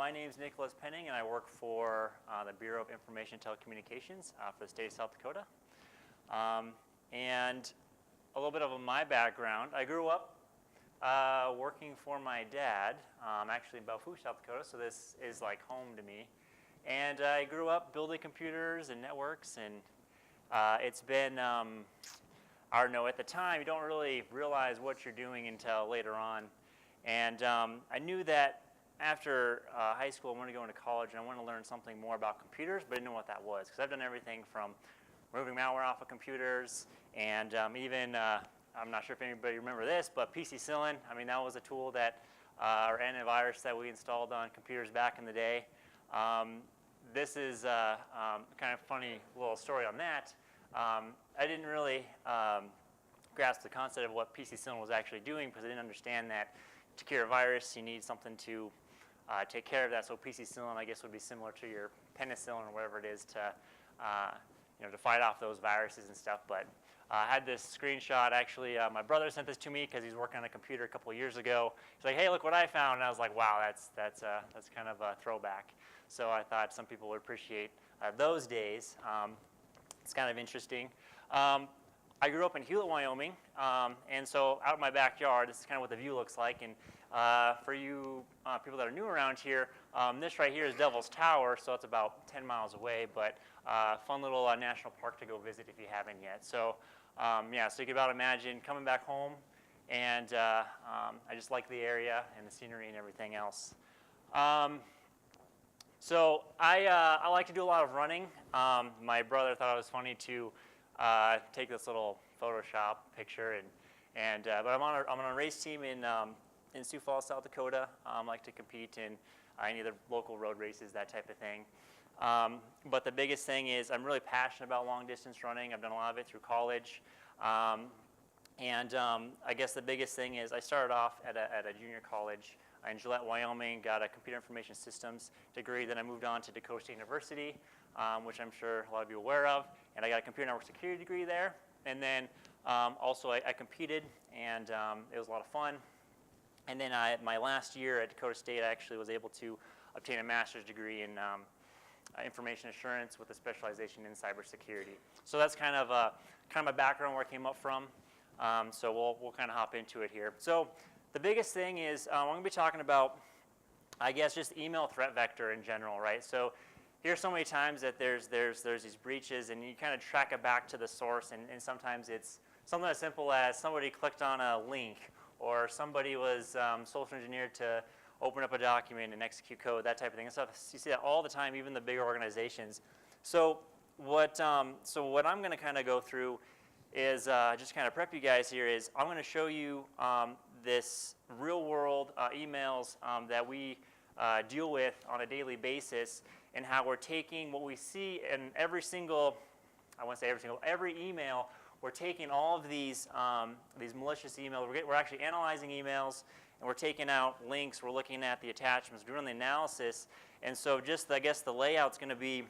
My name is Nicolas Background, and I work for the Bureau of Information and Telecommunications for the state of South Dakota. And a little bit of my background. I grew up working for my dad, actually in Bellevue, South Dakota, so this is like home to me. And I grew up building computers and networks, and it's been, I don't know, at the time you don't really realize what you're doing until later on. And I knew that after high school I wanted to go into college and I wanted to learn something more about computers, but I didn't know what that was, because I've done everything from removing malware off of computers and even, I'm not sure if anybody remember this, but PC-Cillin, I mean, that was a tool that, or antivirus that we installed on computers back in the day. This is kind of funny little story on that. I didn't really grasp the concept of what PC-Cillin was actually doing, because I didn't understand that to cure a virus, you need something to take care of that. So PC-Cillin, I guess, would be similar to your penicillin or whatever it is to, to fight off those viruses and stuff. But I had this screenshot. Actually, my brother sent this to me because he's working on a computer a couple of years ago. He's like, "Hey, look what I found!" And I was like, "Wow, that's kind of a throwback." So I thought some people would appreciate those days. It's kind of interesting. I grew up in Hulett, Wyoming, and so out in my backyard, this is kind of what the view looks like. And for you people that are new around here, this right here is Devil's Tower, so it's about 10 miles away, but fun little national park to go visit if you haven't yet. So yeah, so you can about imagine coming back home, and I just like the area and the scenery and everything else. So I like to do a lot of running. My brother thought it was funny to take this little Photoshop picture, but I'm on a race team in Sioux Falls, South Dakota. I like to compete in any of the local road races, that type of thing. But the biggest thing is I'm really passionate about long distance running. I've done a lot of it through college. I guess the biggest thing is I started off at a junior college in Hulett, Wyoming, got a computer information systems degree. Then I moved on to Dakota State University, which I'm sure a lot of you are aware of. And I got a computer network security degree there. And then also I competed, and it was a lot of fun. And then my last year at Dakota State, I actually was able to obtain a master's degree in information assurance with a specialization in cybersecurity. So that's kind of my background, where I came up from. So we'll kind of hop into it here. So the biggest thing is I'm going to be talking about, I guess, just email threat vector in general, right? So here's so many times that there's these breaches, and you kind of track it back to the source, and sometimes it's something as simple as somebody clicked on a link, or somebody was social engineered to open up a document and execute code, that type of thing. And stuff. You see that all the time, even the bigger organizations. So what I'm going to kind of go through is just kind of prep you guys here is I'm going to show you this real-world emails that we deal with on a daily basis, and how we're taking what we see in every single, I won't say every single, every email. We're taking all of these malicious emails. We're actually analyzing emails, and we're taking out links. We're looking at the attachments, doing the analysis. And so just, I guess, the layout's going to be,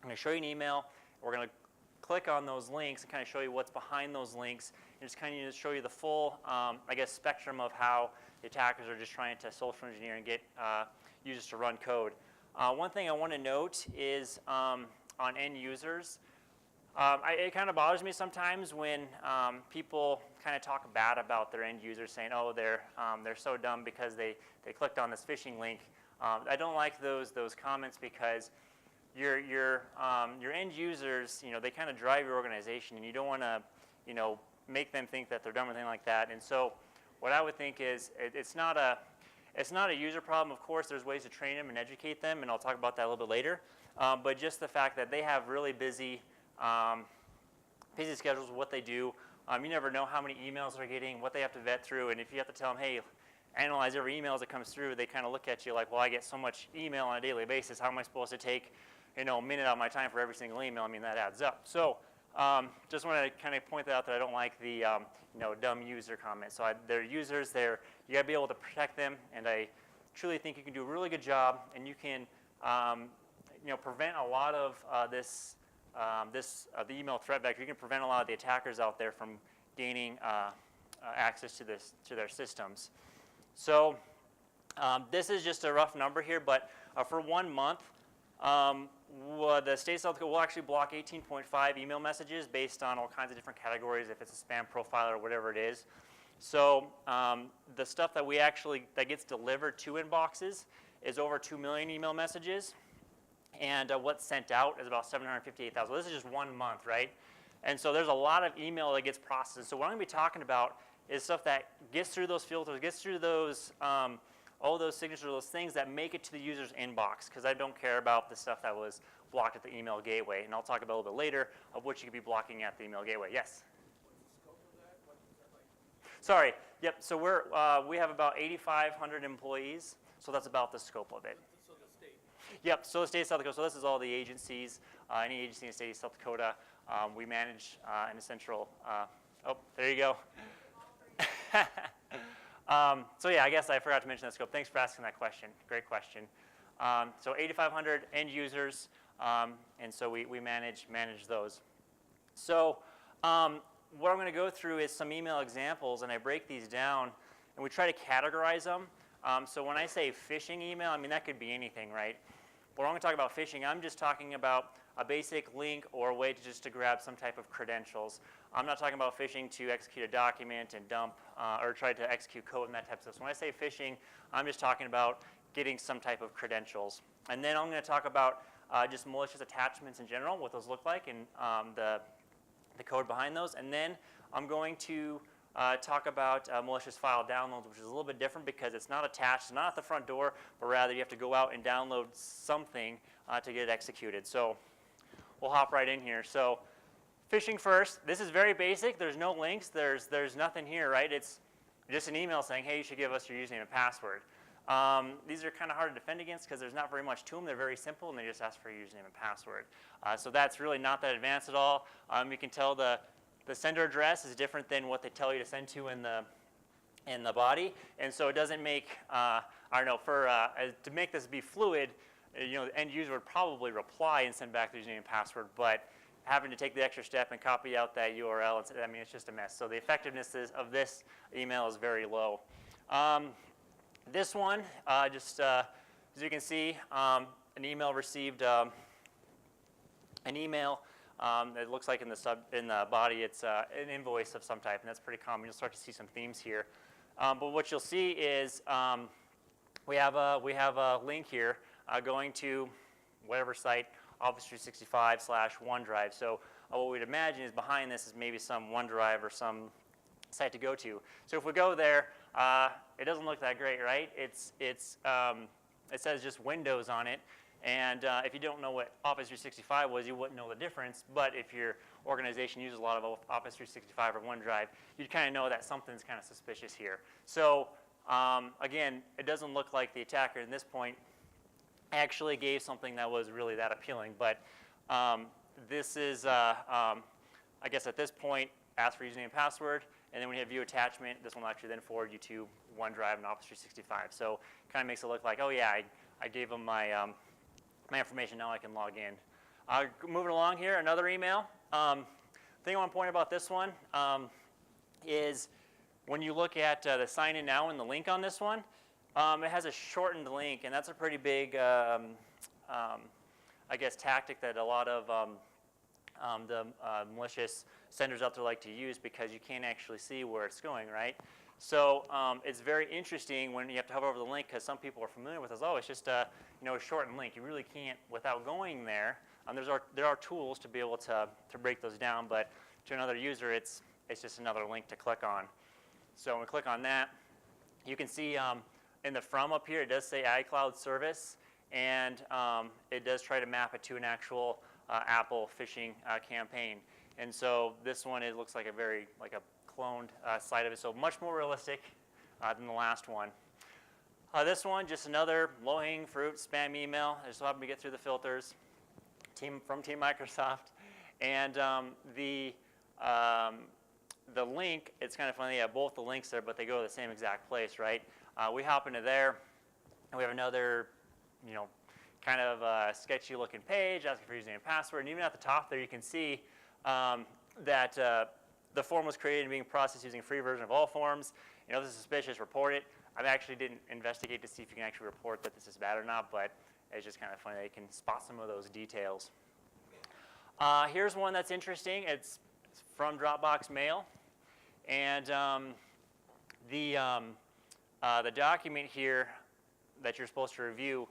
I'm going to show you an email. We're going to click on those links and kind of show you what's behind those links, and just kind of show you the full, I guess, spectrum of how the attackers are just trying to social engineer and get users to run code. One thing I want to note is on end users. It kind of bothers me sometimes when people kind of talk bad about their end users, saying, "Oh, they're so dumb because they clicked on this phishing link." I don't like those comments, because your end users, they kind of drive your organization, and you don't want to make them think that they're dumb or anything like that. And so what I would think is it's not a user problem. Of course, there's ways to train them and educate them, and I'll talk about that a little bit later. But just the fact that they have really busy schedules with what they do. You never know how many emails they're getting, what they have to vet through, and if you have to tell them, hey, analyze every email that comes through, they kind of look at you like, well, I get so much email on a daily basis. How am I supposed to take a minute out of my time for every single email? I mean, that adds up. So just want to kind of point that out, that I don't like the dumb user comment. So they're users. You got to be able to protect them, and I truly think you can do a really good job, and you can prevent a lot of the email threat vector. You can prevent a lot of the attackers out there from gaining access to their systems. So This is just a rough number here, but for 1 month, the state of South Dakota will actually block 18.5 email messages based on all kinds of different categories, if it's a spam profile or whatever it is. So the stuff that that gets delivered to inboxes is over 2 million email messages, and what's sent out is about 758,000. This is just 1 month, right? And so there's a lot of email that gets processed. So what I'm going to be talking about is stuff that gets through those filters, gets through those all those signatures, those things that make it to the user's inbox, because I don't care about the stuff that was blocked at the email gateway. And I'll talk about a little bit later of what you could be blocking at the email gateway. Yes? What's the scope of that? What is that like? Sorry. Yep. So we have about 8,500 employees. So that's about the scope of it. So the state? Yep. So the state of South Dakota. So this is all the agencies. Any agency in the state of South Dakota. We manage in a central. Oh, there you go. So yeah, I guess I forgot to mention that scope. Thanks for asking that question. Great question. So 8,500 end users, and so we manage those. So what I'm going to go through is some email examples, and I break these down, and we try to categorize them. So when I say phishing email, I mean that could be anything, right? When I'm going to talk about phishing, I'm just talking about a basic link or a way to grab some type of credentials. I'm not talking about phishing to execute a document and dump or try to execute code and that type of stuff. So when I say phishing, I'm just talking about getting some type of credentials. And then I'm going to talk about just malicious attachments in general, what those look like, and the code behind those. And then I'm going to talk about malicious file downloads, which is a little bit different because it's not attached, it's not at the front door, but rather you have to go out and download something to get it executed. So we'll hop right in here. So phishing first. This is very basic. There's no links. There's nothing here, right? It's just an email saying, hey, you should give us your username and password. These are kind of hard to defend against because there's not very much to them. They're very simple, and they just ask for your username and password. So that's really not that advanced at all. You can tell the sender address is different than what they tell you to send to in the body, and so it doesn't make I don't know, to make this be fluid, the end user would probably reply and send back the username and password, but having to take the extra step and copy out that URL, it's just a mess. So the effectiveness of this email is very low. This one, as you can see, an email received an email. It looks like in the body, it's an invoice of some type, and that's pretty common. You'll start to see some themes here. But what you'll see is we have a link here going to whatever site, Office 365/OneDrive. So what we'd imagine is behind this is maybe some OneDrive or some site to go to. So if we go there, it doesn't look that great, right? It says just Windows on it. And if you don't know what Office 365 was, you wouldn't know the difference. But if your organization uses a lot of Office 365 or OneDrive, you'd kind of know that something's kind of suspicious here. So again, it doesn't look like the attacker at this point actually gave something that was really that appealing. But this is, I guess at this point, ask for username and password. And then when you have view attachment, this will actually then forward you to OneDrive and Office 365. So it kind of makes it look like, oh yeah, I gave them my information, now I can log in. Moving along here, another email. Thing I want to point about this one is when you look at the sign in now and the link on this one, it has a shortened link, and that's a pretty big, I guess, tactic that a lot of the malicious senders out there like to use because you can't actually see where it's going, right? So it's very interesting when you have to hover over the link because some people are familiar with this. Oh, it's just a shortened link. You really can't, without going there. There are tools to be able to break those down, but to another user, it's just another link to click on. So when we click on that, you can see in the from up here, it does say iCloud service, and it does try to map it to an actual Apple phishing campaign. And so this one, it looks like a cloned side of it, so much more realistic than the last one. This one, just another low-hanging fruit spam email. I just happened to get through the filters from Team Microsoft. And the link, it's kind of funny, they have both the links there, but they go to the same exact place, right? We hop into there, and we have another, kind of sketchy looking page asking for username and password. And even at the top there, you can see that the form was created and being processed using a free version of all forms. This is suspicious, report it. I actually didn't investigate to see if you can actually report that this is bad or not, but it's just kind of funny that you can spot some of those details. Here's one that's interesting. It's from Dropbox Mail, and the document here that you're supposed to review,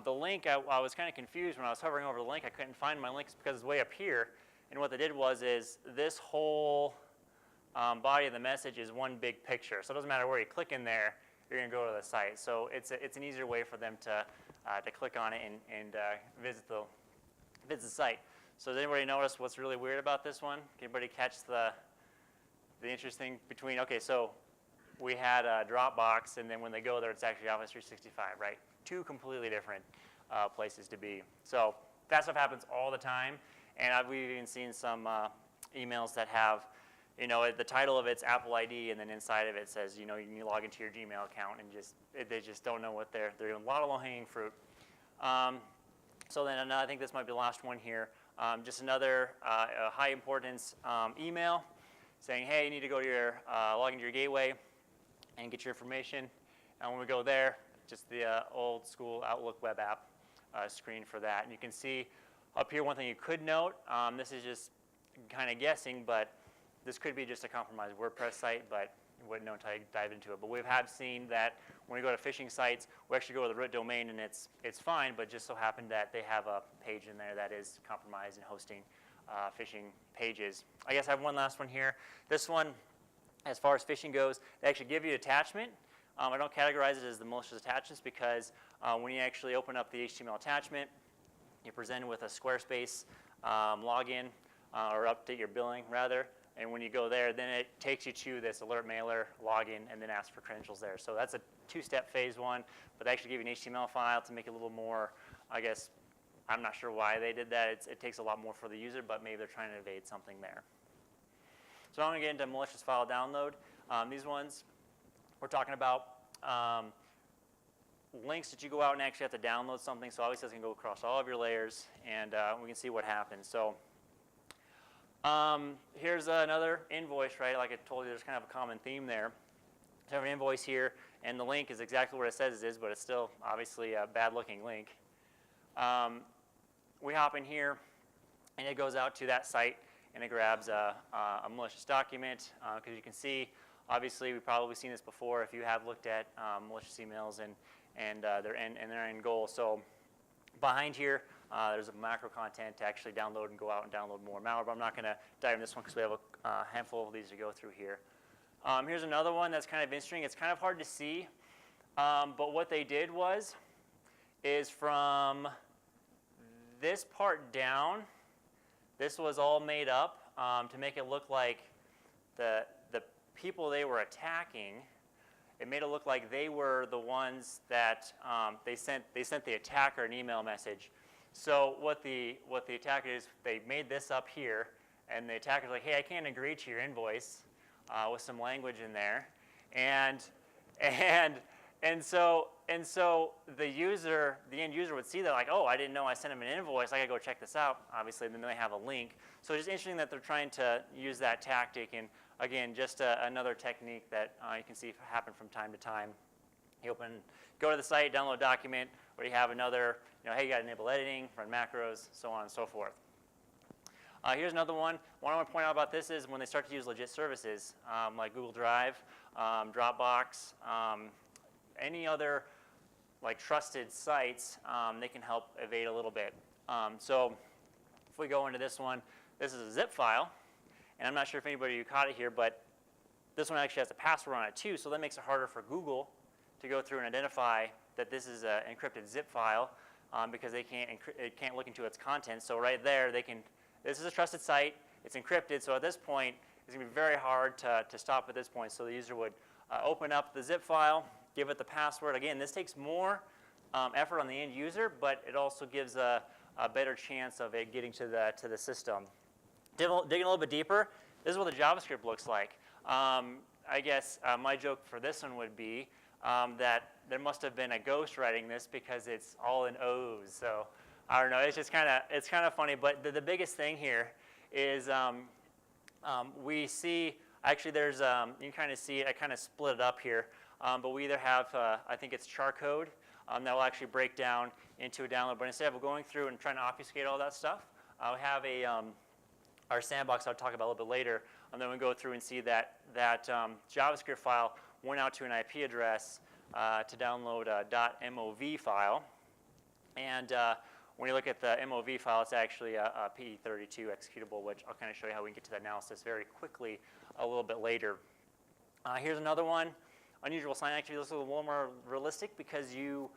the link, I was kind of confused when I was hovering over the link. I couldn't find my links because it's way up here. And what they did is this whole body of the message is one big picture. So it doesn't matter where you click in there, you're going to go to the site. So it's an easier way for them to click on it and visit the site. So does anybody notice what's really weird about this one? Can anybody catch the interesting between, okay, so we had Dropbox, and then when they go there, it's actually Office 365, right? Two completely different places to be. So that stuff happens all the time, and we've even seen some emails that have, the title of it's Apple ID, and then inside of it says, you need to log into your Gmail account, and they just don't know what they're doing. A lot of low-hanging fruit. So then I think this might be the last one here. Just another high importance email saying, hey, you need to go to your log into your gateway and get your information. And when we go there, just the old school Outlook web app screen for that. And you can see up here one thing you could note. This is just kind of guessing, but this could be just a compromised WordPress site, but you wouldn't know until you dive into it. But we have seen that when we go to phishing sites, we actually go to the root domain and it's fine, but just so happened that they have a page in there that is compromised and hosting phishing pages. I guess I have one last one here. This one, as far as phishing goes, they actually give you an attachment. I don't categorize it as the malicious attachments because when you actually open up the HTML attachment, you're presented with a Squarespace login or update your billing rather. And when you go there, then it takes you to this alert mailer login and then asks for credentials there. So that's a two-step phase one, but they actually give you an HTML file to make it a little more, I guess, I'm not sure why they did that. It takes a lot more for the user, but maybe they're trying to evade something there. So I'm going to get into malicious file download. These ones, we're talking about links that you go out and actually have to download something. So obviously it's going to go across all of your layers, and we can see what happens. So here's another invoice, right? Like I told you, there's kind of a common theme there. So I have an invoice here, and the link is exactly what it says it is, but it's still obviously a bad-looking link. We hop in here, and it goes out to that site, and it grabs a malicious document. Because you can see, obviously, we've probably seen this before if you have looked at malicious emails and their end goal. So behind here, there's a macro content to actually download and go out and download more malware, but I'm not going to dive into this one because we have a handful of these to go through here. Here's another one that's kind of interesting. It's kind of hard to see, but what they did is from this part down, this was all made up to make it look like the people they were attacking. It made it look like they were the ones that they sent the attacker an email message. So what the attacker is, they made this up here, and the attacker's like, hey, I can't agree to your invoice with some language in there, and so the end user would see that like, oh, I didn't know I sent him an invoice. I gotta go check this out. Obviously, then they have a link. So it's just interesting that they're trying to use that tactic, and again, just another technique that you can see happen from time to time. You go to the site, download a document, or you have another, hey, you got to enable editing, run macros, so on and so forth. Here's another one. What I want to point out about this is when they start to use legit services like Google Drive, Dropbox, any other like trusted sites, they can help evade a little bit. So if we go into this one, this is a zip file, and I'm not sure if anybody of you caught it here, but this one actually has a password on it too, so that makes it harder for Google to go through and identify that this is an encrypted zip file because it can't look into its content. So right there, this is a trusted site, it's encrypted, so at this point, it's going to be very hard to stop at this point. So the user would open up the zip file, give it the password. Again, this takes more effort on the end user, but it also gives a better chance of it getting to the system. Digging a little bit deeper, this is what the JavaScript looks like. I guess my joke for this one would be that there must have been a ghost writing this because it's all in O's. So I don't know. It's just kind of funny. But the biggest thing here is we see actually there's you can kind of see I kind of split it up here. but we either have, I think it's char code, that will actually break down into a download. But instead of going through and trying to obfuscate all that stuff, we have our sandbox I'll talk about a little bit later, and then we go through and see that JavaScript file went out to an IP address to download a .mov file. And when you look at the MOV file, it's actually a PE32 executable, which I'll kind of show you how we can get to that analysis very quickly a little bit later. Here's another one. Unusual sign activity. This is a little more realistic because you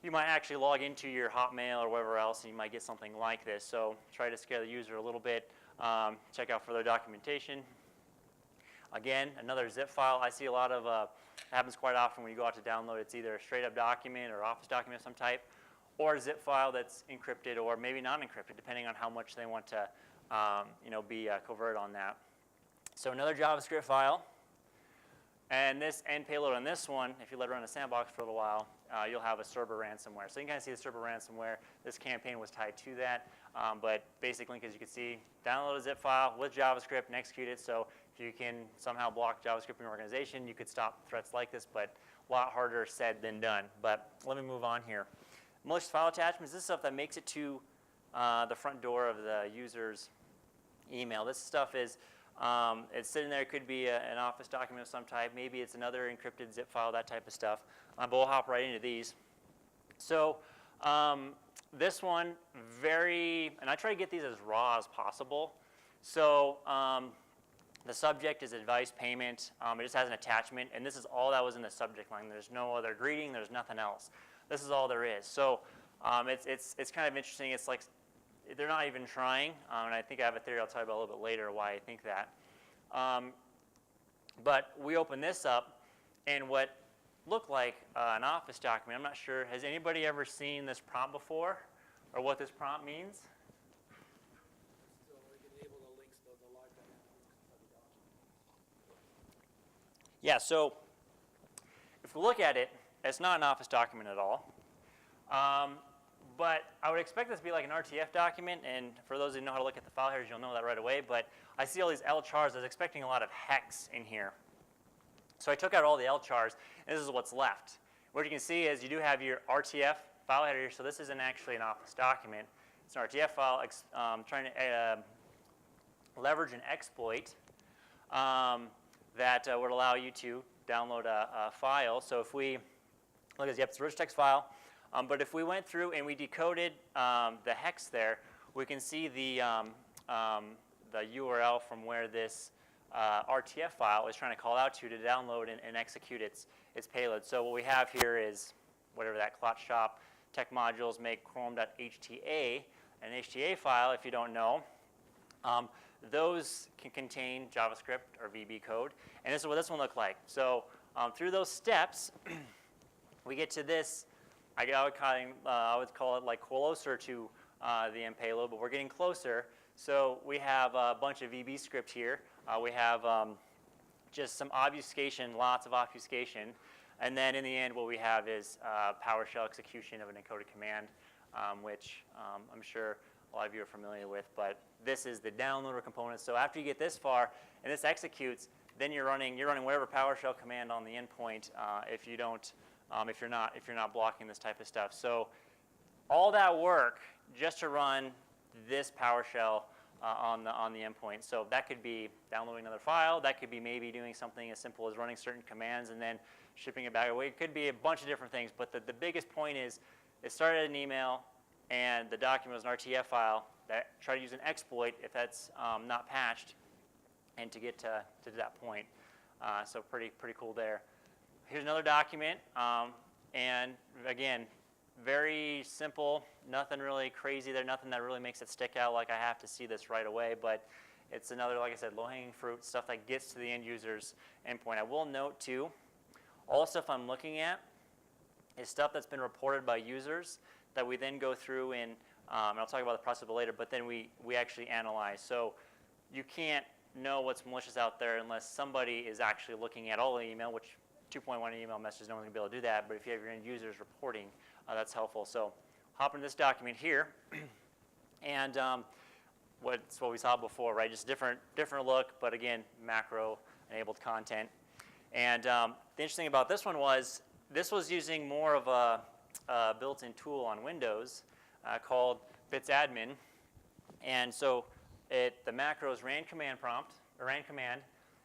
might actually log into your Hotmail or whatever else, and you might get something like this. So try to scare the user a little bit. Check out further documentation. Again, another zip file. I see a lot of, happens quite often when you go out to download. It's either a straight up document or Office document of some type, or a zip file that's encrypted or maybe not encrypted, depending on how much they want to be covert on that. So another JavaScript file. And this end payload on this one, if you let it run a sandbox for a little while, you'll have a server ransomware. So you can kind of see the server ransomware. This campaign was tied to that. But basic link, as you can see, download a zip file with JavaScript and execute it. So if you can somehow block JavaScript in your organization, you could stop threats like this, but a lot harder said than done. But let me move on here. Malicious file attachments, this is stuff that makes it to the front door of the user's email. This stuff is, it's sitting there. It could be an Office document of some type. Maybe it's another encrypted zip file, that type of stuff. But we'll hop right into these. So this one, and I try to get these as raw as possible. So the subject is advice payment. It just has an attachment, and this is all that was in the subject line. There's no other greeting. There's nothing else. This is all there is. So it's kind of interesting. It's like they're not even trying, and I think I have a theory I'll tell you about a little bit later why I think that. But we open this up, and what looked like an Office document, I'm not sure, has anybody ever seen this prompt before, or what this prompt means? So we can enable the links to the live dynamic of the document. Yeah, so if we look at it, it's not an Office document at all. But I would expect this to be like an RTF document, and for those who know how to look at the file headers, you'll know that right away. But I see all these L chars. I was expecting a lot of hex in here. So I took out all the L chars, and this is what's left. What you can see is you do have your RTF file header here, so this isn't actually an Office document. It's an RTF file trying to leverage an exploit that would allow you to download a file. So if we look at yep, it's a rich text file. But if we went through and we decoded the hex there, we can see the URL from where this RTF file is trying to call out to download and execute its payload. So what we have here is whatever that clot shop tech modules make chrome.hta, an HTA file, if you don't know. Those can contain JavaScript or VB code, and this is what this one looked like. So through those steps, we get to this. I would call it like closer to the end payload, but we're getting closer. So we have a bunch of VB script here. We have just some obfuscation, lots of obfuscation. And then in the end, what we have is PowerShell execution of an encoded command, which I'm sure a lot of you are familiar with. But this is the downloader component. So after you get this far and this executes, then you're running whatever PowerShell command on the endpoint if you're not blocking this type of stuff. So all that work just to run this PowerShell on the endpoint. So that could be downloading another file. That could be maybe doing something as simple as running certain commands and then shipping it back away. It could be a bunch of different things. But the biggest point is it started an email, and the document was an RTF file that tried to use an exploit if that's not patched, and to get to that point. So pretty cool there. Here's another document, and again, very simple, nothing really crazy there, nothing that really makes it stick out like I have to see this right away, but it's another, like I said, low-hanging fruit, stuff that gets to the end user's endpoint. I will note, too, all the stuff I'm looking at is stuff that's been reported by users that we then go through and I'll talk about the process a bit later, but then we actually analyze. So you can't know what's malicious out there unless somebody is actually looking at all the email, which 2.1 email messages, no one's going to be able to do that, but if you have your end users reporting, that's helpful. So hop into this document here, and what we saw before, right? Just different look, but again, macro-enabled content. And the interesting thing about this one was, this was using more of a built-in tool on Windows called bitsadmin. And so the macros ran command prompt, or ran command,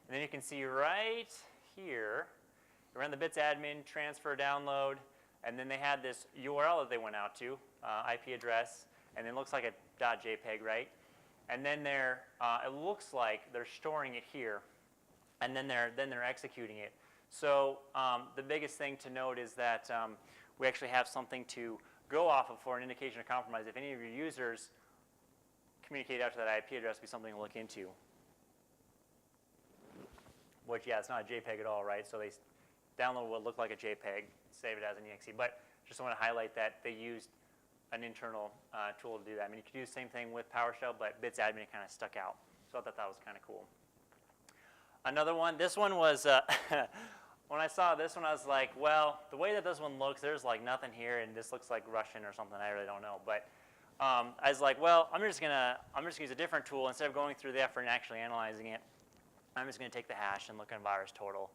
and then you can see right here, it ran the bitsadmin, transfer, download, and then they had this URL that they went out to, IP address, and it looks like a .jpeg, right? And then it looks like they're storing it here, and then they're executing it. So the biggest thing to note is that we actually have something to go off of for an indication of compromise. If any of your users communicate out to that IP address, be something to look into. Which, yeah, it's not a JPEG at all, right? So they download what looked like a JPEG, save it as an exe. But just want to highlight that they used an internal tool to do that. I mean, you could do the same thing with PowerShell, but bitsadmin kind of stuck out. So I thought that was kind of cool. Another one, this one was, when I saw this one, I was like, well, the way that this one looks, there's like nothing here, and this looks like Russian or something. I really don't know. But I was like, well, I'm just gonna use a different tool instead of going through the effort and actually analyzing it. I'm just gonna take the hash and look at virus total.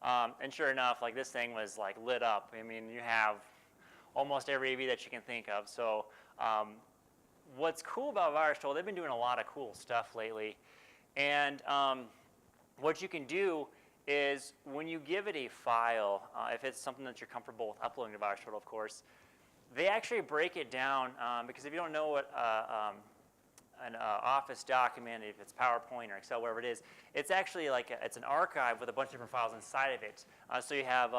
And sure enough, like this thing was like lit up. I mean, you have almost every AV that you can think of. So what's cool about virus total, they've been doing a lot of cool stuff lately. And what you can do is when you give it a file, if it's something that you're comfortable with uploading to virus total, of course, they actually break it down because if you don't know what an Office document, if it's PowerPoint or Excel, whatever it is, it's actually like it's an archive with a bunch of different files inside of it. So you have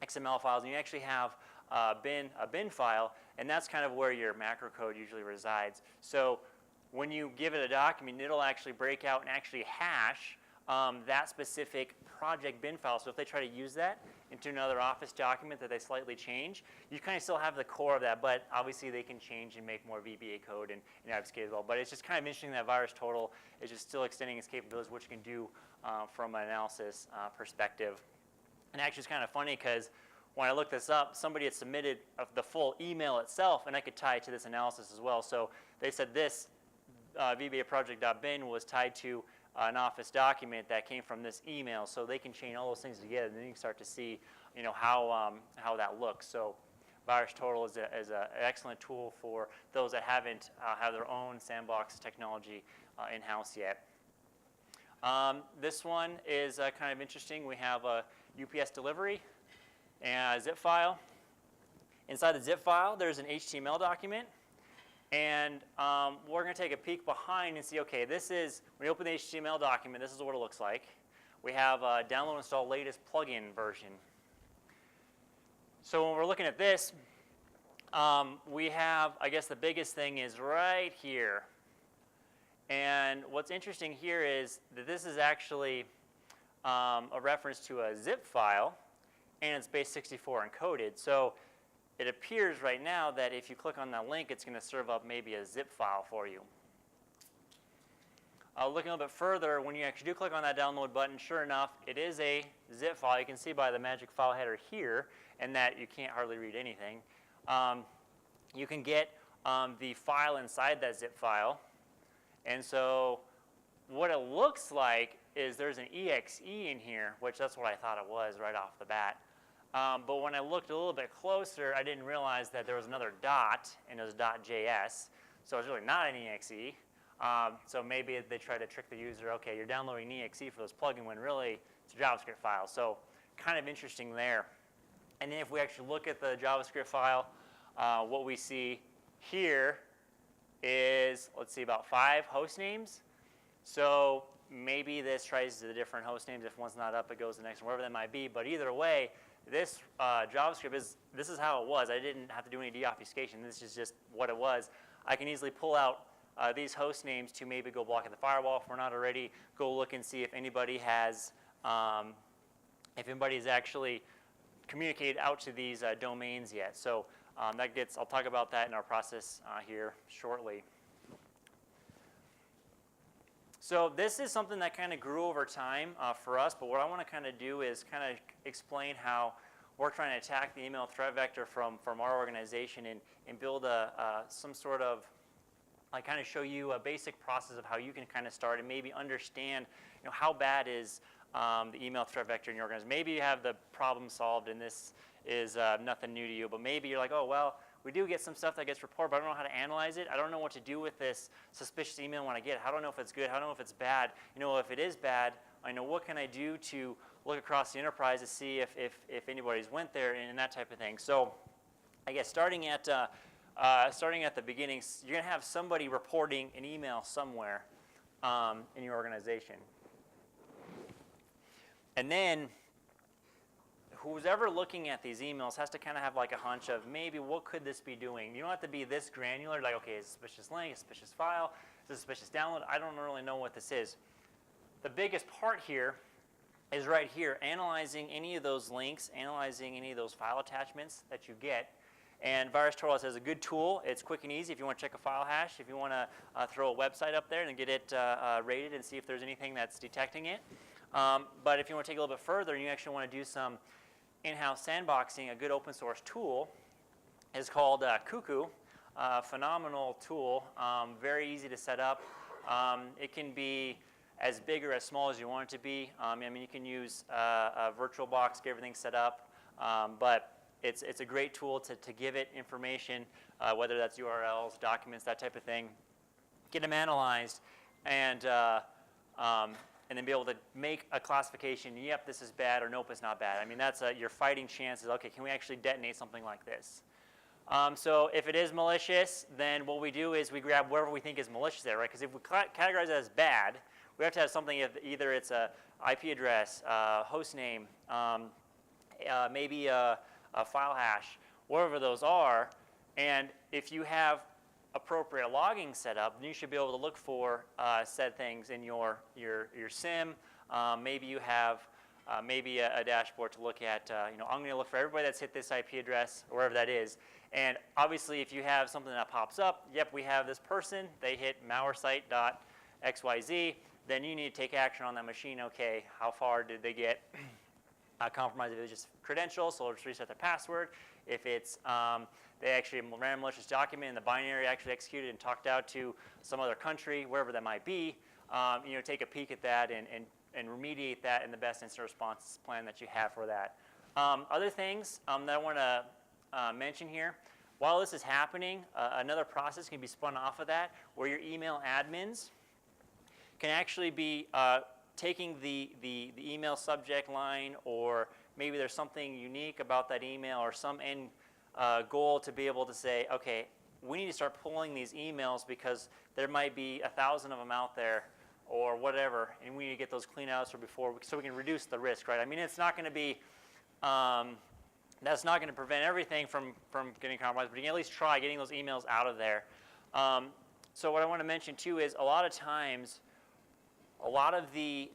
XML files, and you actually have a bin file, and that's kind of where your macro code usually resides. So when you give it a document, it'll actually break out and actually hash that specific project bin file. So if they try to use that into another Office document that they slightly change, you kind of still have the core of that, but obviously they can change and make more VBA code and obfuscate as well. But it's just kind of interesting that virus total is just still extending its capabilities, which it can do from an analysis perspective. And actually it's kind of funny because when I looked this up, somebody had submitted the full email itself, and I could tie it to this analysis as well. So they said this VBA project.bin was tied to an Office document that came from this email, so they can chain all those things together, and then you can start to see, how that looks. So, virus total is an excellent tool for those that haven't have their own sandbox technology in house yet. This one is kind of interesting. We have a UPS delivery and a zip file. Inside the zip file, there's an HTML document. And we're going to take a peek behind and see, okay, this is, when you open the HTML document, this is what it looks like. We have download and install latest plugin version. So when we're looking at this, we have, I guess the biggest thing is right here. And what's interesting here is that this is actually a reference to a zip file, and it's base64 encoded. So it appears right now that if you click on that link, it's going to serve up maybe a zip file for you. Looking a little bit further, when you actually do click on that download button, sure enough, it is a zip file. You can see by the magic file header here, and that you can't hardly read anything. You can get the file inside that zip file. And so what it looks like is there's an exe in here, which that's what I thought it was right off the bat. But when I looked a little bit closer, I didn't realize that there was another dot, and it was .js. So it's really not an exe. So maybe they try to trick the user, okay, you're downloading an exe for this plugin when really it's a JavaScript file. So kind of interesting there. And then if we actually look at the JavaScript file, what we see here is, let's see, about 5 host names. So maybe this tries the different host names. If one's not up, it goes to the next one, wherever that might be. But either way, this JavaScript this is how it was. I didn't have to do any deobfuscation. This is just what it was. I can easily pull out these host names to maybe go block at the firewall if we're not already. Go look and see if anybody has, if anybody's actually communicated out to these domains yet. So I'll talk about that in our process here shortly. So this is something that kind of grew over time for us, but what I want to kind of do is kind of explain how we're trying to attack the email threat vector from our organization and build some sort of, I kind of show you a basic process of how you can kind of start and maybe understand, how bad is the email threat vector in your organization. Maybe you have the problem solved and this is nothing new to you, but maybe you're like, oh, well, we do get some stuff that gets reported, but I don't know how to analyze it. I don't know what to do with this suspicious email when I get it. I don't know if it's good. I don't know if it's bad. You know, if it is bad, I know what can I do to look across the enterprise to see if anybody's went there and that type of thing. So I guess starting at the beginning, you're going to have somebody reporting an email somewhere in your organization. And then who's ever looking at these emails has to kind of have like a hunch of maybe what could this be doing. You don't have to be this granular, like, okay, it's a suspicious link, a suspicious file, it's a suspicious download. I don't really know what this is. The biggest part here is right here, analyzing any of those links, analyzing any of those file attachments that you get. And VirusTotal has a good tool. It's quick and easy if you want to check a file hash, if you want to throw a website up there and get it rated and see if there's anything that's detecting it. But if you want to take it a little bit further and you actually want to do some in-house sandboxing, a good open source tool is called Cuckoo. Phenomenal tool, very easy to set up. It can be as big or as small as you want it to be. I mean, you can use a VirtualBox, get everything set up, but it's a great tool to give it information, whether that's URLs, documents, that type of thing. Get them analyzed, and then be able to make a classification. Yep, this is bad, or nope, it's not bad. I mean, that's your fighting chances. Okay, can we actually detonate something like this? So if it is malicious, then what we do is we grab wherever we think is malicious there, right? Because if we categorize it as bad, we have to have something, either it's a IP address, host name, maybe a file hash, whatever those are. And if you have appropriate logging set up, then you should be able to look for said things in your SIM. Maybe you have maybe a dashboard to look at. I'm going to look for everybody that's hit this IP address, or wherever that is. And obviously, if you have something that pops up, yep, we have this person, they hit malwaresite.xyz, then you need to take action on that machine. Okay, how far did they get compromised? If it's just credentials, so let's reset their password. If it's they actually ran a malicious document and the binary actually executed and talked out to some other country, wherever that might be, take a peek at that and remediate that in the best incident response plan that you have for that. Other things that I want to mention here, while this is happening, another process can be spun off of that, where your email admins can actually be taking the email subject line, or maybe there's something unique about that email or some end goal to be able to say, okay, we need to start pulling these emails because there might be 1,000 of them out there or whatever, and we need to get those clean out so we can reduce the risk, right? I mean, it's not going to be, that's not going to prevent everything from getting compromised, but you can at least try getting those emails out of there. So what I want to mention too is a lot of times, a lot of the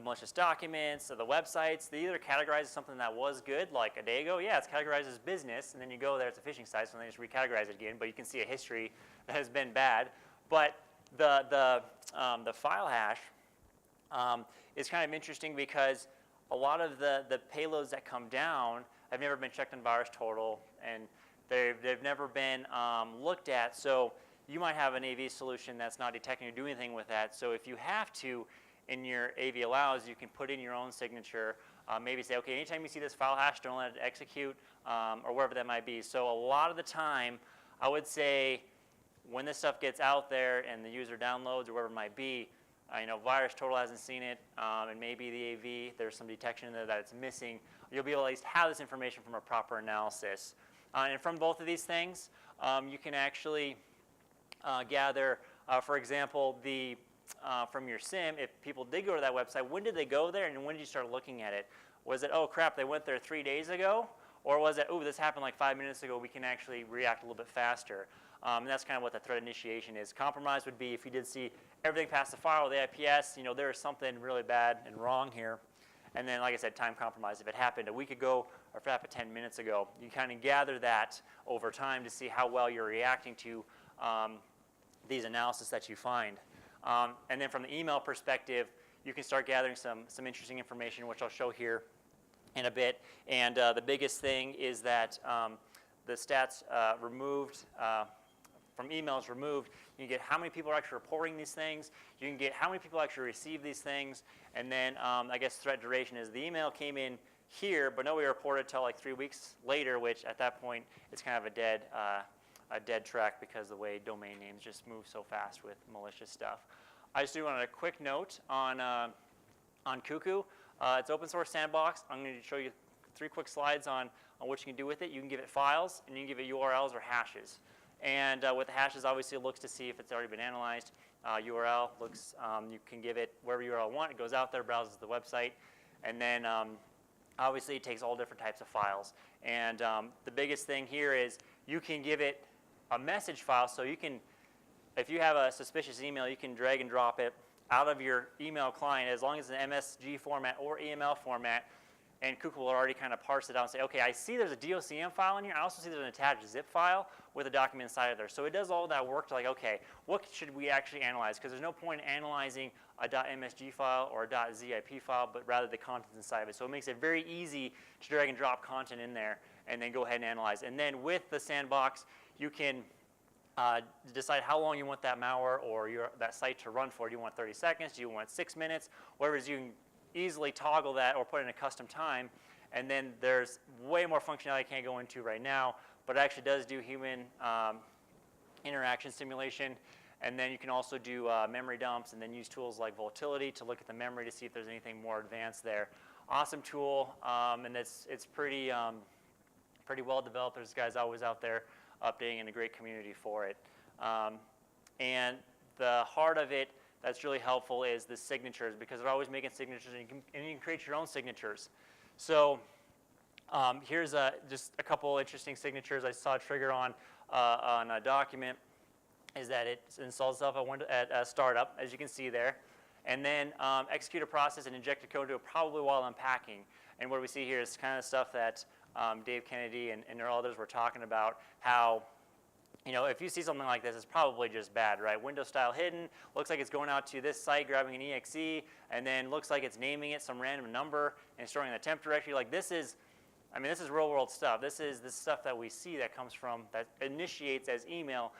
malicious documents or the websites, they either categorize as something that was good, like a day ago, yeah, it's categorized as business, and then you go there, it's a phishing site, so they just recategorize it again, but you can see a history that has been bad. But the file hash is kind of interesting because a lot of the payloads that come down have never been checked on VirusTotal, and they've never been looked at. So you might have an AV solution that's not detecting or doing anything with that. So if you have to, in your AV allows, you can put in your own signature. Maybe say, okay, anytime you see this file hash, don't let it execute, or wherever that might be. So a lot of the time, I would say, when this stuff gets out there and the user downloads or whatever it might be, VirusTotal hasn't seen it, and maybe the AV, there's some detection in there that it's missing. You'll be able to at least have this information from a proper analysis. And from both of these things, you can actually gather, for example, from your SIM, if people did go to that website, when did they go there and when did you start looking at it? Was it, oh crap, they went there 3 days ago? Or was it, oh, this happened like 5 minutes ago, we can actually react a little bit faster? And that's kind of what the threat initiation is. Compromise would be if you did see everything past the firewall, the IPS, there is something really bad and wrong here. And then, like I said, time compromise. If it happened a week ago or if it happened 10 minutes ago, you kind of gather that over time to see how well you're reacting to these analysis that you find. And then from the email perspective, you can start gathering some interesting information, which I'll show here in a bit. And the biggest thing is that the stats removed from emails removed. You can get how many people are actually reporting these things. You can get how many people actually receive these things. And then I guess threat duration is the email came in here, but nobody reported until like 3 weeks later, which at that point it's kind of a dead track because the way domain names just move so fast with malicious stuff. I just do want a quick note on Cuckoo. It's open source sandbox. I'm going to show you 3 quick slides on what you can do with it. You can give it files, and you can give it URLs or hashes. And with the hashes, obviously, it looks to see if it's already been analyzed. URL looks, you can give it wherever URL you want. It goes out there, browses the website, and then obviously it takes all different types of files. And the biggest thing here is you can give it a message file, so you can, if you have a suspicious email, you can drag and drop it out of your email client as long as it's an MSG format or EML format, and Kuku will already kind of parse it out and say, okay, I see there's a DOCM file in here. I also see there's an attached zip file with a document inside of there. So it does all that work to like, okay, what should we actually analyze? Because there's no point in analyzing a .msg file or a .zip file, but rather the contents inside of it. So it makes it very easy to drag and drop content in there and then go ahead and analyze. And then with the sandbox, you can decide how long you want that malware or that site to run for. Do you want 30 seconds? Do you want 6 minutes? Whatever it is, you can easily toggle that or put in a custom time. And then there's way more functionality I can't go into right now, but it actually does do human interaction simulation. And then you can also do memory dumps and then use tools like volatility to look at the memory to see if there's anything more advanced there. Awesome tool, and it's pretty well developed. There's guys always out there updating and a great community for it. And the heart of it that's really helpful is the signatures, because they're always making signatures, and you can create your own signatures. So here's just a couple interesting signatures I saw a trigger on a document, is that it installs itself at a startup, as you can see there, and then execute a process and inject a code to it probably while unpacking. And what we see here is kind of stuff that Dave Kennedy and others were talking about, how, you know, if you see something like this, it's probably just bad, right? Windows style hidden, looks like it's going out to this site, grabbing an exe, and then looks like it's naming it some random number and storing in the temp directory. Like this is, I mean, this is real world stuff. This is the stuff that we see that comes from, that initiates as email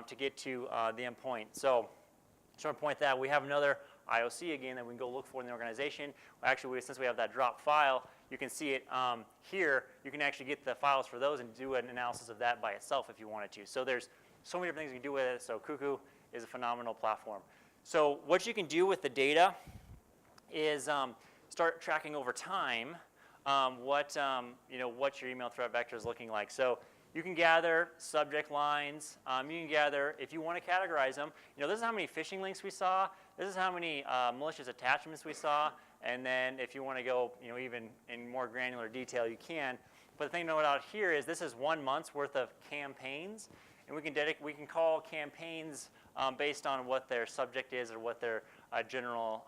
to get to the endpoint. So just want to point that we have another IOC again that we can go look for in the organization. Actually, since we have that drop file, you can see it here. You can actually get the files for those and do an analysis of that by itself if you wanted to. So there's so many different things you can do with it. So Cuckoo is a phenomenal platform. So what you can do with the data is start tracking over time what your email threat vector is looking like. So you can gather subject lines. You can gather, if you want to categorize them, you know, this is how many phishing links we saw. This is how many malicious attachments we saw. And then if you want to go, you know, even in more granular detail, you can. But the thing to note out here is this is 1 month's worth of campaigns, and we can call campaigns based on what their subject is or what their general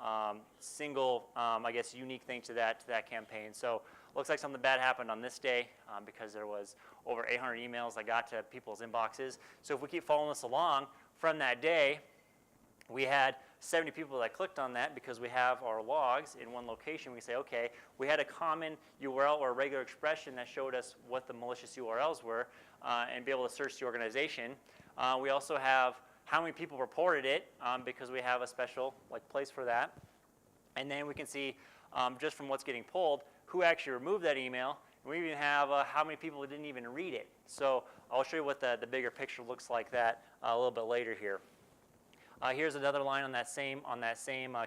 single, I guess, unique thing to that campaign. So looks like something bad happened on this day because there was over 800 emails that got to people's inboxes. So if we keep following this along from that day, we had 70 people that clicked on that because we have our logs in one location. We say, okay, we had a common URL or a regular expression that showed us what the malicious URLs were and be able to search the organization. We also have how many people reported it because we have a special place for that. And then we can see just from what's getting pulled who actually removed that email. And we even have how many people didn't even read it. So I'll show you what the bigger picture looks like that a little bit later here. Here's another line on that same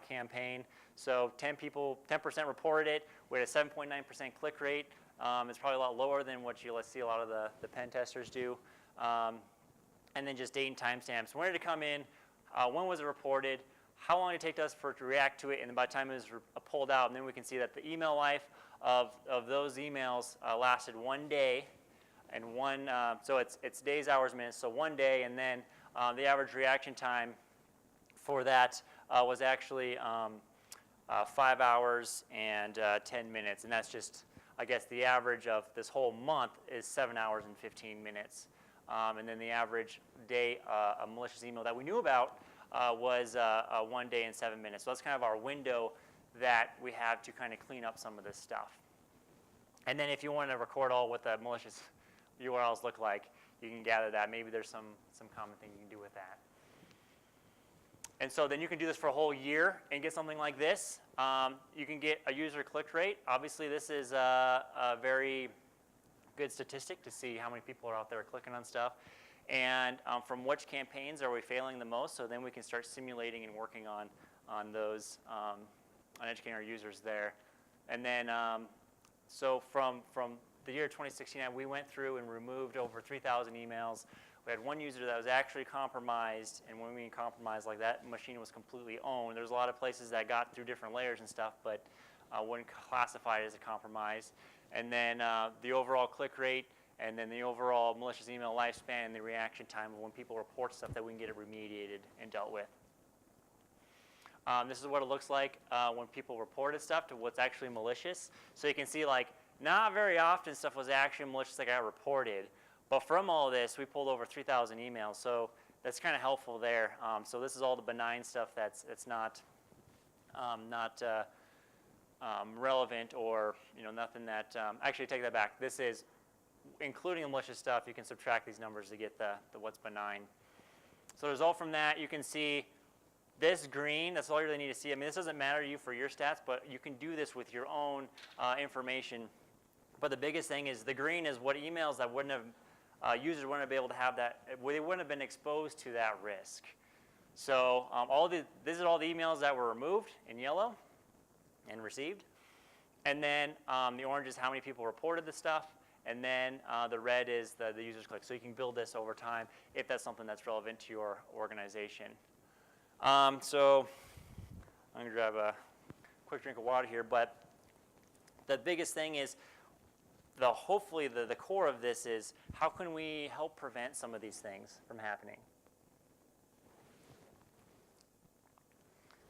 campaign. So 10% reported it. We had a 7.9% click rate. It's probably a lot lower than what you see a lot of the pen testers do. And then just date and timestamps. When did it come in? When was it reported? How long did it take us for it to react to it? And then by the time it was pulled out, and then we can see that the email life of those emails lasted 1 day, and so it's days, hours, minutes. So 1 day, and then the average reaction time for that was actually 5 hours and 10 minutes. And that's just, I guess, the average of this whole month is 7 hours and 15 minutes. And then the average day, a malicious email that we knew about was 1 day and 7 minutes. So that's kind of our window that we have to kind of clean up some of this stuff. And then if you want to record all what the malicious URLs look like, you can gather that. Maybe there's some common thing you can do with that. And so then you can do this for a whole year and get something like this. You can get a user click rate. Obviously, this is a very good statistic to see how many people are out there clicking on stuff. And from which campaigns are we failing the most, so then we can start simulating and working on those, on educating our users there. And then, so from the year 2016, we went through and removed over 3,000 emails. We had one user that was actually compromised, and when we mean compromised, like that machine was completely owned. There's a lot of places that got through different layers and stuff, but wouldn't classify it as a compromise. And then the overall click rate, and then the overall malicious email lifespan, and the reaction time of when people report stuff that we can get it remediated and dealt with. This is what it looks like when people reported stuff to what's actually malicious. So you can see, like, not very often stuff was actually malicious that got reported. But from all this, we pulled over 3,000 emails. So that's kind of helpful there. So this is all the benign stuff that's not relevant, or nothing that, actually take that back. This is including the malicious stuff. You can subtract these numbers to get the what's benign. So the result from that, you can see this green, that's all you really need to see. I mean, this doesn't matter to you for your stats, but you can do this with your own information. But the biggest thing is the green is what emails that wouldn't have, users wouldn't have been able to have that, they wouldn't have been exposed to that risk. So these are all the emails that were removed in yellow and received. And then the orange is how many people reported the stuff. And then the red is the users click. So you can build this over time if that's something that's relevant to your organization. So I'm going to grab a quick drink of water here. But the biggest thing is, hopefully the core of this is, how can we help prevent some of these things from happening?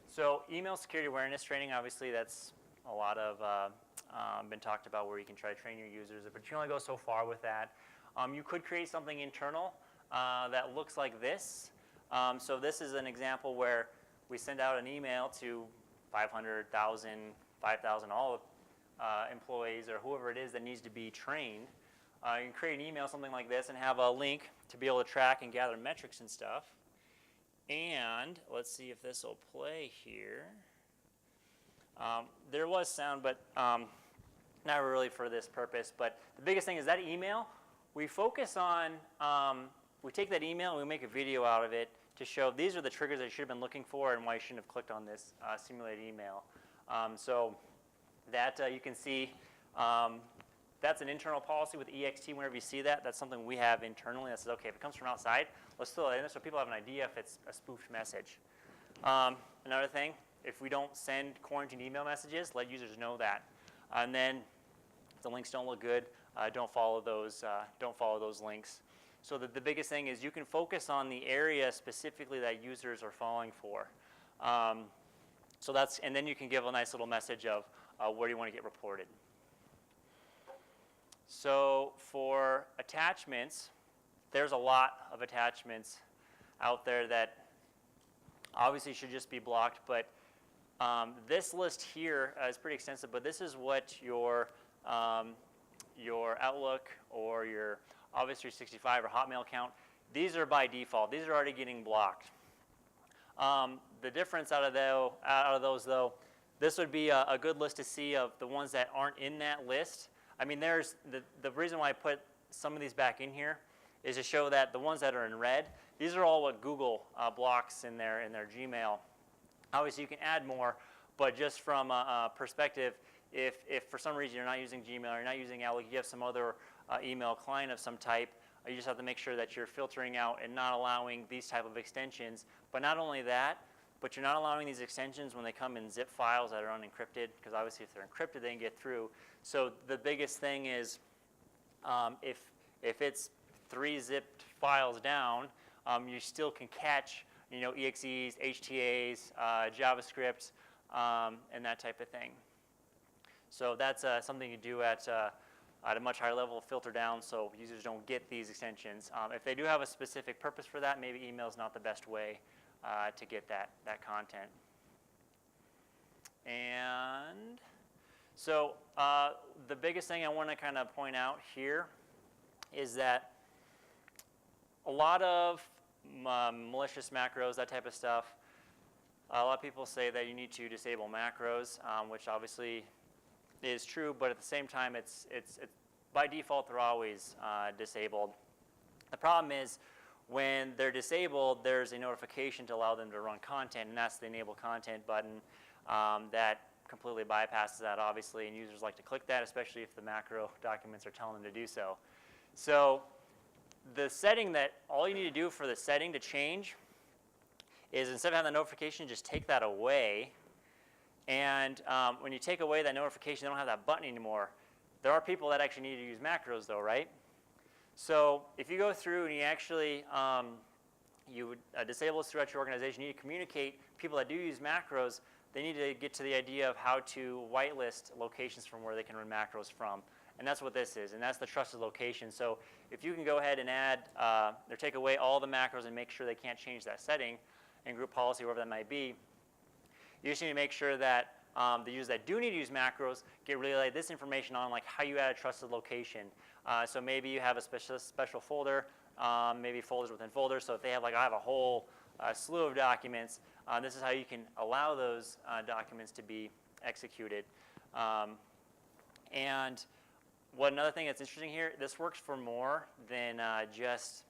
So email security awareness training, obviously that's a lot of been talked about, where you can try to train your users, but you can only go so far with that. You could create something internal that looks like this. So this is an example where we send out an email to 500,000, 5,000, all employees or whoever it is that needs to be trained. You can create an email, something like this, and have a link to be able to track and gather metrics and stuff. And let's see if this will play here. There was sound, but not really for this purpose. But the biggest thing is that email, we focus on, we take that email and we make a video out of it to show these are the triggers that you should have been looking for and why you shouldn't have clicked on this simulated email. So that you can see, that's an internal policy with EXT. Whenever you see that, that's something we have internally that says, okay, if it comes from outside, let's throw it in there so people have an idea if it's a spoofed message. Another thing, if we don't send quarantined email messages, let users know that. And then if the links don't look good, don't follow those links. So the biggest thing is you can focus on the area specifically that users are falling for. So that's, and then you can give a nice little message of where do you want to get reported. So for attachments, there's a lot of attachments out there that obviously should just be blocked, but this list here is pretty extensive, but this is what your Outlook or your Office 365 or Hotmail account, these are by default. These are already getting blocked. The difference out of those, though, this would be a good list to see of the ones that aren't in that list. I mean, there's the reason why I put some of these back in here is to show that the ones that are in red, these are all what Google blocks in their Gmail. Obviously, you can add more, but just from a perspective, if for some reason you're not using Gmail or you're not using Outlook, you have some other email client of some type, you just have to make sure that you're filtering out and not allowing these type of extensions. But not only that, but you're not allowing these extensions when they come in zip files that are unencrypted, because obviously if they're encrypted, they can get through. So the biggest thing is if it's 3 zipped files down, you still can catch EXEs, HTAs, JavaScript, and that type of thing. So that's something you do at a much higher level, filter down so users don't get these extensions. If they do have a specific purpose for that, maybe email is not the best way to get that content. And so the biggest thing I want to kind of point out here is that a lot of malicious macros, that type of stuff. A lot of people say that you need to disable macros, which obviously is true, but at the same time, it's by default, they're always disabled. The problem is when they're disabled, there's a notification to allow them to run content, and that's the enable content button that completely bypasses that, obviously, and users like to click that, especially if the macro documents are telling them to do so. So the setting that all you need to do for the setting to change is instead of having the notification, just take that away. And when you take away that notification, they don't have that button anymore. There are people that actually need to use macros, though, right? So if you go through and you actually you would disable this throughout your organization, you need to communicate people that do use macros. They need to get to the idea of how to whitelist locations from where they can run macros from. And that's what this is, and that's the trusted location. So if you can go ahead and add or take away all the macros and make sure they can't change that setting in group policy, wherever that might be, you just need to make sure that the users that do need to use macros get relayed this information on, like how you add a trusted location. So maybe you have a special folder, maybe folders within folders. So if they have, like, I have a whole slew of documents, this is how you can allow those documents to be executed. And another thing that's interesting here, this works for more than just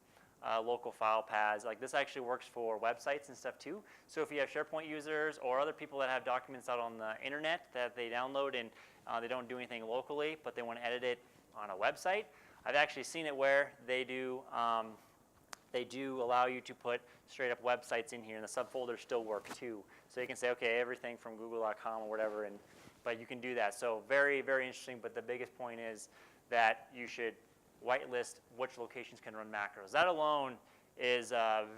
local file paths. Like, this actually works for websites and stuff too. So if you have SharePoint users or other people that have documents out on the internet that they download and they don't do anything locally, but they want to edit it on a website, I've actually seen it where they do allow you to put straight up websites in here, and the subfolders still work too. So you can say, okay, everything from google.com or whatever, but you can do that. So very, very interesting, but the biggest point is that you should whitelist which locations can run macros. That alone is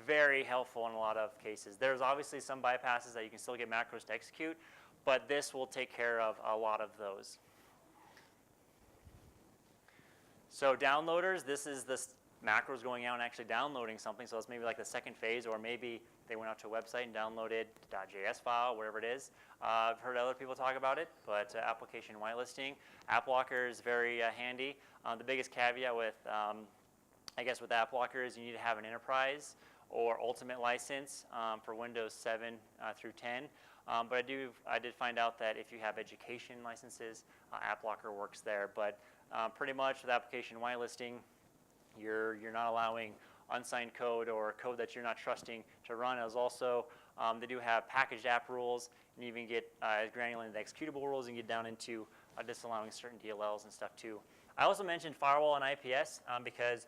very helpful in a lot of cases. There's obviously some bypasses that you can still get macros to execute, but this will take care of a lot of those. So downloaders, this is the macros going out and actually downloading something. So it's maybe like the second phase, or maybe they went out to a website and downloaded .js file, wherever it is. I've heard other people talk about it, but application whitelisting. App Locker is very handy. The biggest caveat with, I guess, with App Locker is you need to have an enterprise or ultimate license for Windows 7 through 10. But I did find out that if you have education licenses, App Locker works there. But pretty much with application whitelisting, you're not allowing unsigned code or code that you're not trusting to run. As also, they do have packaged app rules, and you even get as granular into the executable rules and get down into disallowing certain DLLs and stuff too. I also mentioned firewall and IPS because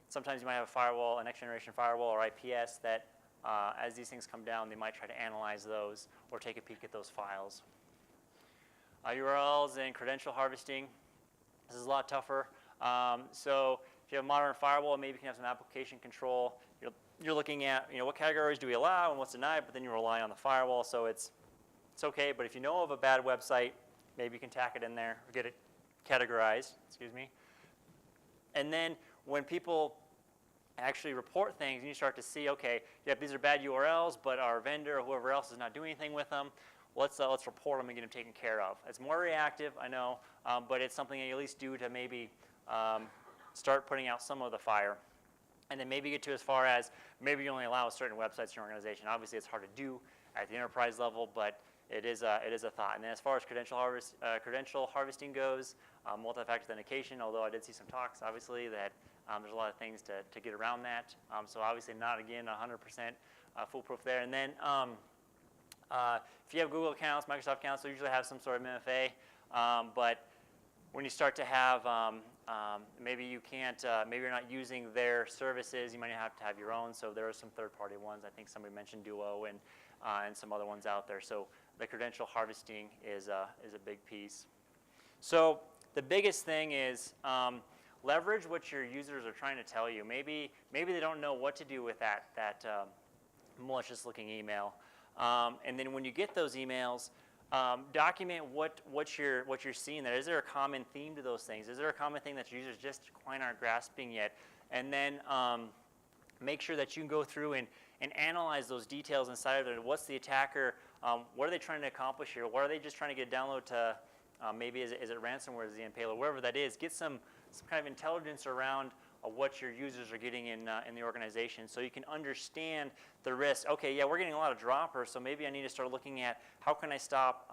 sometimes you might have a firewall, a next generation firewall or IPS that as these things come down, they might try to analyze those or take a peek at those files. URLs and credential harvesting. This is a lot tougher. So if you have a modern firewall, maybe you can have some application control. You're looking at, what categories do we allow and what's denied, but then you rely on the firewall, so it's okay. But if you know of a bad website, maybe you can tack it in there or get it categorized, excuse me. And then when people actually report things and you start to see, okay, yep, these are bad URLs, but our vendor or whoever else is not doing anything with them, let's report them and get them taken care of. It's more reactive, I know, but it's something that you at least do to maybe start putting out some of the fire. And then maybe get to as far as maybe you only allow certain websites in your organization. Obviously, it's hard to do at the enterprise level, but it is a thought. And then as far as credential harvesting goes, multi-factor authentication, although I did see some talks, obviously, that there's a lot of things to get around that. So obviously not, again, 100% foolproof there. And then if you have Google accounts, Microsoft accounts, they usually have some sort of MFA. But when you start to have, maybe you can't, maybe you're not using their services, you might have to have your own. So there are some third-party ones. I think somebody mentioned Duo and some other ones out there. So the credential harvesting is a big piece. So the biggest thing is leverage what your users are trying to tell you. Maybe they don't know what to do with that malicious-looking email. And then when you get those emails, document what you're seeing there. Is there a common theme to those things? Is there a common thing that your users just quite aren't grasping yet? And then make sure that you can go through and analyze those details inside of it. What's the attacker? What are they trying to accomplish here? What are they just trying to get a download to? Maybe is it ransomware, is the payload, wherever that is. Get some kind of intelligence around what your users are getting in the organization, so you can understand the risk. Okay, yeah, we're getting a lot of droppers, so maybe I need to start looking at how can I stop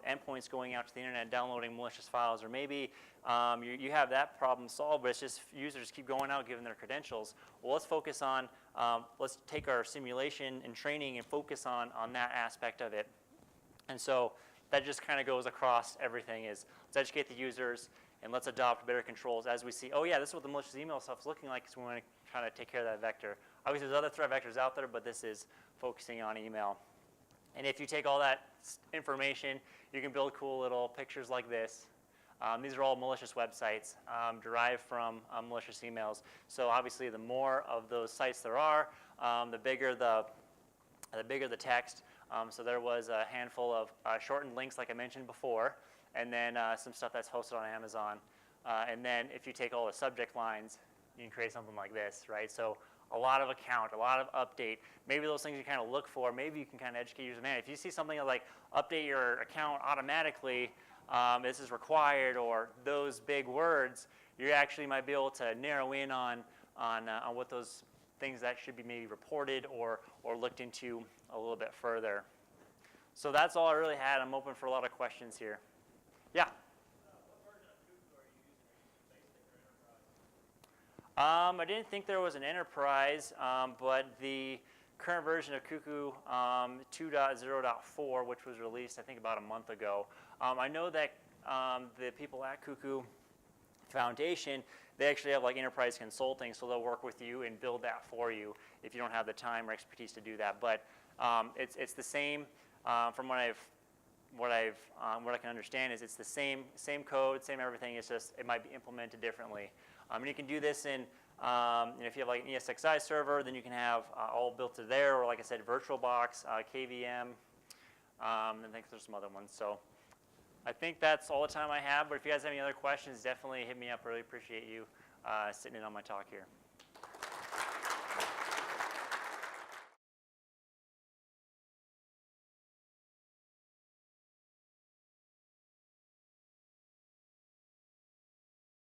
endpoints going out to the internet, downloading malicious files, or maybe you have that problem solved, but it's just users keep going out giving their credentials. Well, let's focus on, let's take our simulation and training and focus on that aspect of it. And so that just kind of goes across everything is let's educate the users and let's adopt better controls as we see, oh yeah, this is what the malicious email stuff is looking like, so we want to try to take care of that vector. Obviously there's other threat vectors out there, but this is focusing on email. And if you take all that information, you can build cool little pictures like this. These are all malicious websites derived from malicious emails. So obviously the more of those sites there are, the bigger the text. So there was a handful of shortened links like I mentioned before, and then some stuff that's hosted on Amazon. And then if you take all the subject lines, you can create something like this, right? So a lot of account, a lot of update. Maybe those things you kind of look for. Maybe you can kind of educate users. Man, if you see something like update your account automatically, this is required, or those big words, you actually might be able to narrow in on what those things that should be maybe reported or looked into a little bit further. So that's all I really had. I'm open for a lot of questions here. Yeah? What version of Cuckoo are you using? Are you using basic or enterprise? I didn't think there was an enterprise, but the current version of Cuckoo 2.0.4, which was released I think about a month ago, I know that the people at Cuckoo Foundation, they actually have like enterprise consulting, so they'll work with you and build that for you if you don't have the time or expertise to do that. But it's the same from what I can understand is it's the same code, same everything. It's just it might be implemented differently. And you can do this in if you have like an ESXi server, then you can have all built to there, or like I said, VirtualBox, KVM. I think there's some other ones. So I think that's all the time I have. But if you guys have any other questions, definitely hit me up. I really appreciate you sitting in on my talk here.